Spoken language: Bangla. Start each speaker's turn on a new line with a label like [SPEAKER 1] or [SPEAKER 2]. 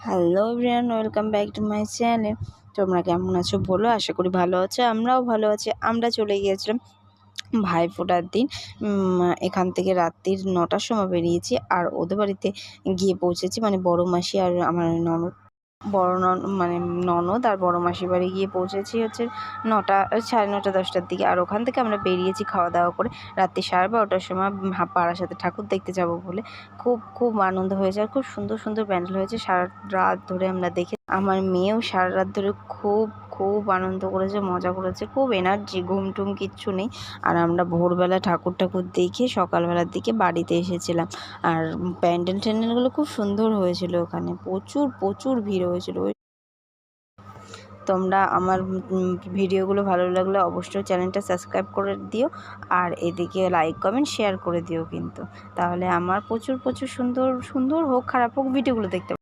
[SPEAKER 1] Hello everyone, welcome back to my channel. তোমরা কেমন আছো বলো? আশা করি ভালো আছো। আমরাও ভালো আছি। আমরা চলে গিয়েছিলাম ভাইফোঁটার দিন। এখান থেকে রাত্রির ৯টার সময় বেরিয়েছি, আর ওদের বাড়িতে গিয়ে পৌঁছেছি, মানে বড় মাসি আর আমার ননদ আর বড় মাসির বাড়ি গিয়ে পৌঁছেছি হচ্ছে ৯টা, ৯:30 10টার দিকে। আর ওখান থেকে আমরা বেরিয়েছি খাওয়া দাওয়া করে রাত্রি 12:30টার সময় বারাসাতে ঠাকুর দেখতে যাব বলে। খুব আনন্দ হয়েছে, আর খুব সুন্দর সুন্দর প্যান্ডেল হয়েছে। সারা রাত ধরে আমরা দেখে, আমার মেয়েও সারা রাত ধরে খুব আনন্দ করেছে, মজা করেছে, খুব এনার্জি, ঘুমটুম কিচ্ছু নেই। আর আমরা ভোরবেলা ঠাকুর দেখে সকালবেলার দিকে বাড়িতে এসেছিলাম। আর প্যান্ডেলগুলো খুব সুন্দর হয়েছিল, ওখানে প্রচুর ভিড় হয়েছিল। তোমরা আমার ভিডিওগুলো ভালো লাগলে অবশ্যই চ্যানেলটা সাবস্ক্রাইব করে দিও, আর এদিকে লাইক কমেন্ট শেয়ার করে দিও কিন্তু, তাহলে আমার প্রচুর সুন্দর হোক খারাপ হোক ভিডিওগুলো দেখতে